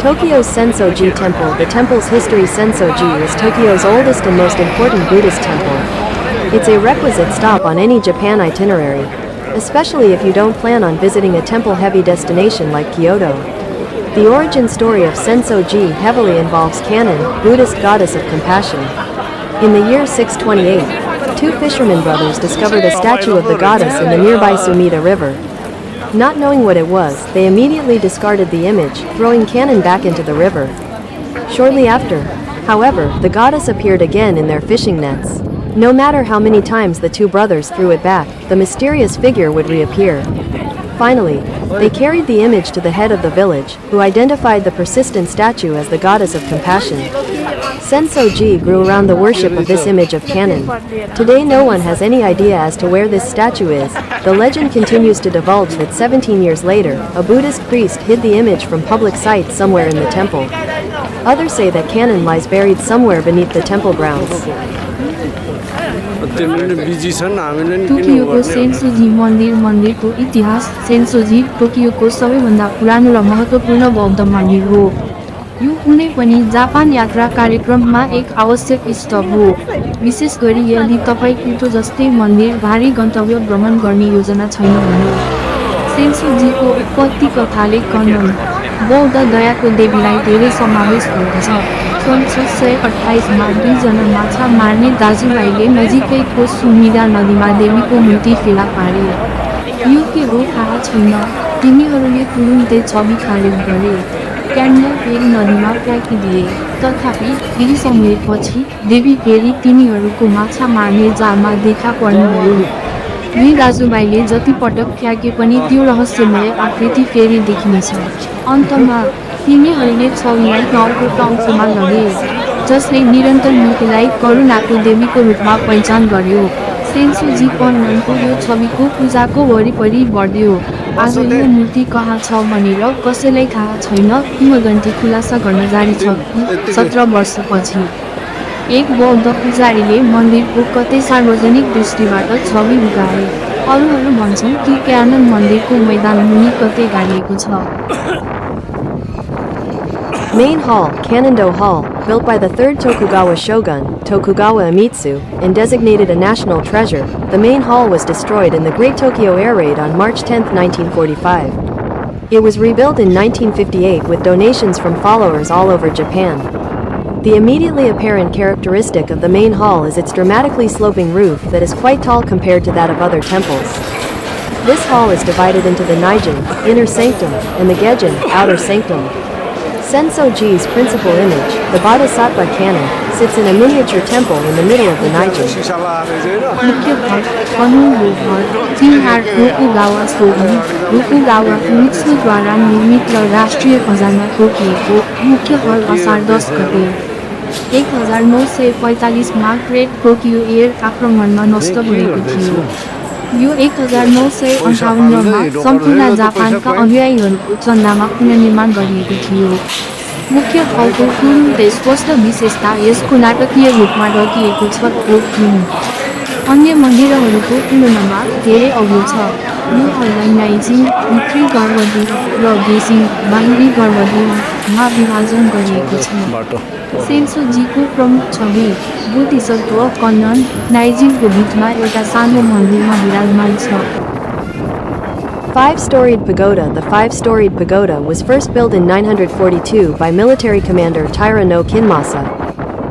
Tokyo's Senso-ji Temple. The temple's history. Senso-ji is Tokyo's oldest and most important Buddhist temple. It's a requisite stop on any Japan itinerary, especially if you don't plan on visiting a temple-heavy destination like Kyoto. The origin story of Senso-ji heavily involves Kannon, Buddhist goddess of compassion. In the year 628, two fishermen brothers discovered a statue of the goddess in the nearby Sumida River. Not knowing what it was, they immediately discarded the image, throwing Kannon back into the river. Shortly after, however, the goddess appeared again in their fishing nets. No matter how many times the two brothers threw it back, the mysterious figure would reappear. Finally, they carried the image to the head of the village, who identified the persistent statue as the goddess of compassion. Senso-ji grew around the worship of this image of Kannon. Today no one has any idea as to where this statue is. The legend continues to divulge that 17 years later, a Buddhist priest hid the image from public sight somewhere in the temple. Others say that Kannon lies buried somewhere beneath the temple grounds. टोकियोको सेन्सोजी मन्दिरको इतिहास सेन्सोजी टोकियोको सबैभन्दा पुरानो र महत्त्वपूर्ण बौद्ध मन्दिर हो। यो कुनै पनि जापान यात्रा कार्यक्रममा एक आवश्यक स्टप हो, विशेष गरी यदि तपाईँ क्योटो जस्तै मन्दिर भारी गन्तव्य भ्रमण गर्ने योजना छैन भने। सेन्सोजीको उत्पत्ति कथाले कन्नन बौद्ध दयाको देवीलाई धेरै समावेश गर्दछ। सन् 628 मा दुईजना माछा मार्ने दाजुभाइले नजिकैको सुमिदा नदीमा देवीको मूर्ति फेला पारे। यो के हो थाहा छैन, तिनीहरूले तुरुन्तै छवि खारेज गरे, क्यान्डल फेरि नदीमा फ्याँकिदिए। तथापि केही समयपछि देवी फेरि तिनीहरूको माछा मार्ने जालमा देखा पर्नुभयो। दुई दाजुभाइले जति पटक फ्याँके पनि त्यो रहस्यमय आकृति फेरि देखिनेछ। अन्तमा तिनीहरूले छविलाई गाउँको टाउकोमा लगे, जसले निरन्तर मूर्तिलाई करुणाको देवीको रूपमा पहिचान गर्यो। सेन्सोजी कन्ननको यो छविको पूजाको वरिपरि बढ्यो। आज यो मूर्ति कहाँ छ भनेर कसैलाई थाहा छैन। किंवदन्ती खुलासा गर्न जारी छ कि 17 वर्षपछि एक बौद्ध पुजारीले मन्दिरको कतै सार्वजनिक दृष्टिबाट छवि उगाए। अरूहरू भन्छन् कि क्यानन मन्दिरको मैदान मुनि कतै गाडिएको छ। Main Hall, Kannon-do Hall, built by the third Tokugawa shogun, Tokugawa Iemitsu, and designated a national treasure, the main hall was destroyed in the Great Tokyo Air Raid on March 10, 1945. It was rebuilt in 1958 with donations from followers all over Japan. The immediately apparent characteristic of the main hall is its dramatically sloping roof that is quite tall compared to that of other temples. This hall is divided into the Naijin, inner sanctum, and the Gejin, outer sanctum. Senso-ji's principal image, the Bodhisattva Kannon, sits in a miniature temple in the middle of the Naijin. मुख्य घर कन्नन हो घर चिनहार Tokugawa shogun Tokugawa मित्सुद्वारा निर्मित र राष्ट्रिय खजाना तोकिएको। मुख्य घर असार 10 गते 1945 मा ग्रेट टोकियो एयर आक्रमणमा नष्ट भएको थियो। यो 1958 मा सम्पूर्ण जापानका अनुयायीहरूको चन्दामा पुनर्निर्माण गरिएको थियो। मुख्य हलको तुरुन्तै स्पष्ट विशेषता यसको नाटकीय रूपमा ढकिएको छतको थिम अन्य मन्दिरहरूको तुलनामा धेरै अग्लो छ। यो हललाई नाइजिङ भित्री गर्भगृह र गेजिङ बाहिरी गर्भगृहमा विभाजन गरिएको छ। सेन्सोजीको प्रमुख छवि बोधिसत्व कन्नन नाइजिङको बिचमा एउटा सानो मन्दिरमा विराजमान छ। Five-storied pagoda. The five-storied pagoda was first built in 942 by military commander Taira no Kinmasa.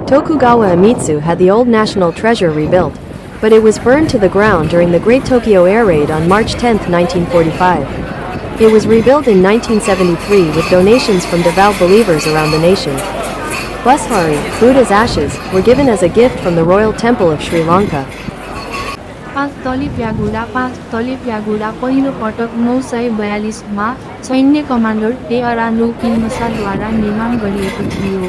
Tokugawa Iemitsu had the old national treasure rebuilt, but it was burned to the ground during the Great Tokyo Air Raid on March 10, 1945. It was rebuilt in 1973 with donations from devout believers around the nation. Bushari, Buddha's ashes, were given as a gift from the Royal Temple of Sri Lanka. पाँच तले pagoda पहिलो पटक 942 मा सैन्य commander टेरा no किन्मसाद्वारा निर्माण गरिएको थियो।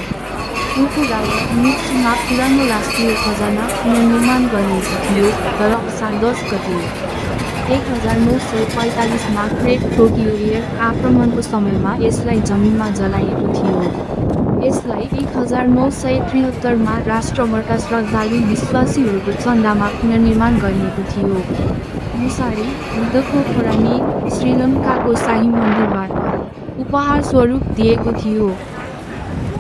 Tokugawa इएमित्सुमा पुरानो राष्ट्रिय खजाना पुनर्निर्माण गरिएको थियो, तर असार 10 गते 1945 मा ग्रेट टोकियो एयर आक्रमणको समयमा यसलाई जमिनमा जलाइएको थियो। यसलाई 1973 मा राष्ट्रभरका श्रद्धालु विश्वासीहरूको चन्दामा पुनर्निर्माण गरिएको थियो। मुसारी बुद्धको खोरानी श्रीलङ्काको शाही मन्दिरबाट उपहार स्वरूप दिएको थियो।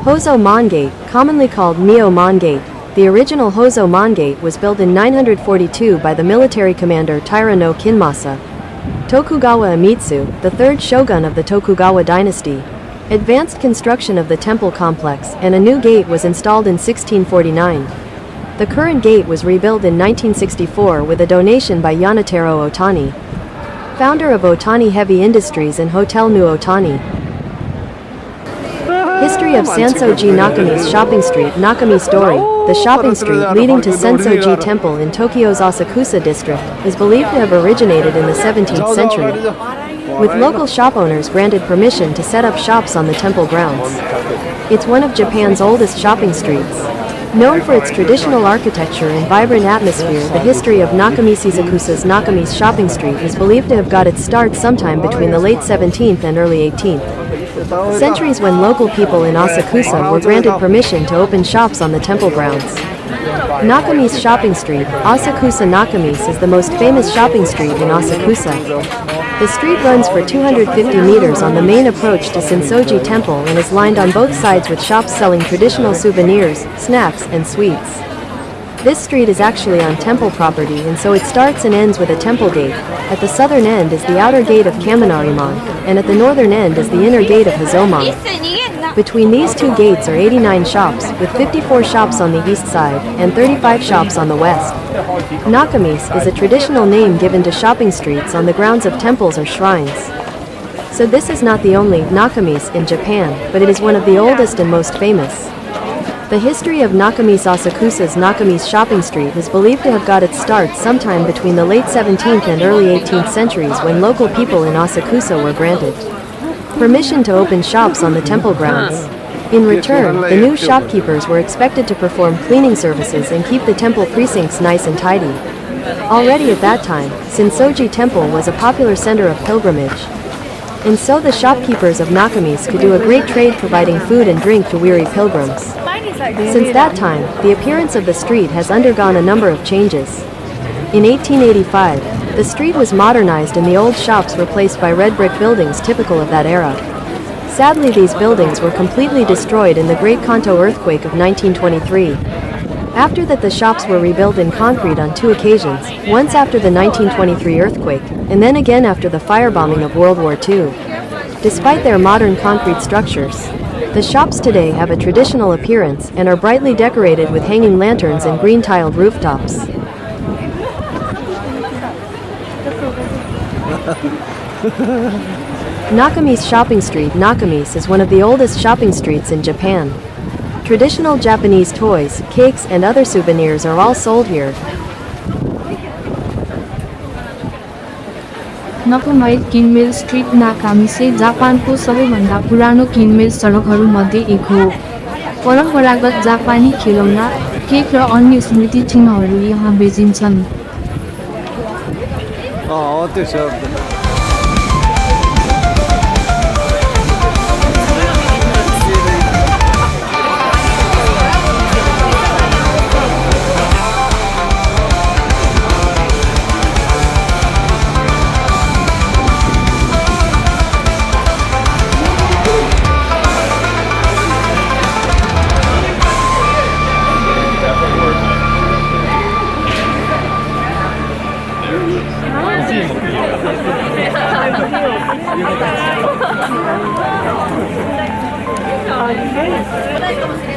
Hozo-mon Gate, commonly called Myo-mon Gate, the original Hozo-mon Gate was built in 942 by the military commander Taira no Kinmasa. Tokugawa Iemitsu, the third shogun of the Tokugawa dynasty, advanced construction of the temple complex, and a new gate was installed in 1649. The current gate was rebuilt in 1964 with a donation by Yanataro Otani, founder of Otani Heavy Industries and Hotel New Otani. History of Sanso-ji Nakami's shopping street. Nakami story. The shopping street leading to Senso-ji Temple in Tokyo's Asakusa district is believed to have originated in the 17th century, with local shop owners granted permission to set up shops on the temple grounds. It's one of Japan's oldest shopping streets. Known for its traditional architecture and vibrant atmosphere, the history of Asakusa's Nakami's shopping street is believed to have got its start sometime between the late 17th and early 18th centuries, when local people in Asakusa were granted permission to open shops on the temple grounds. Nakami's shopping street, Asakusa Nakami's, is the most famous shopping street in Asakusa. The street runs for 250 meters on the main approach to Senso-ji Temple and is lined on both sides with shops selling traditional souvenirs, snacks, and sweets. This street is actually on temple property, and so it starts and ends with a temple gate. At the southern end is the outer gate of Kaminarimon, and at the northern end is the inner gate of Hazomon. Between these two gates are 89 shops, with 54 shops on the east side and 35 shops on the west. Nakami's is a traditional name given to shopping streets on the grounds of temples or shrines. So this is not the only Nakami's in Japan, but it is one of the oldest and most famous. The history of Nakami's Asakusa's Nakami's shopping street is believed to have got its start sometime between the late 17th and early 18th centuries, when local people in Asakusa were granted permission to open shops on the temple grounds. In return, the new shopkeepers were expected to perform cleaning services and keep the temple precincts nice and tidy. Already at that time, Sanso-ji Temple was a popular center of pilgrimage, and so the shopkeepers of Nakami's could do a great trade providing food and drink to weary pilgrims. Since that time, the appearance of the street has undergone a number of changes. In 1885, the street was modernized and the old shops replaced by red brick buildings typical of that era. Sadly, these buildings were completely destroyed in the Great Kanto earthquake of 1923. After that, the shops were rebuilt in concrete on two occasions, once after the 1923 earthquake, and then again after the firebombing of World War II. Despite their modern concrete structures, the shops today have a traditional appearance and are brightly decorated with hanging lanterns and green-tiled rooftops. Nakami's shopping street. Nakami's is one of the oldest shopping streets in Japan. Traditional Japanese toys, cakes, and other souvenirs are all sold here. नकमाई किनमेल street नाकामिसे जापानको सबैभन्दा पुरानो किनमेल सडकहरूमध्ये एक हो। परम्परागत जापानी खेलौना, केक र अन्य स्मृति चिन्हहरू यहाँ बेचिन्छन्। 아, 이게?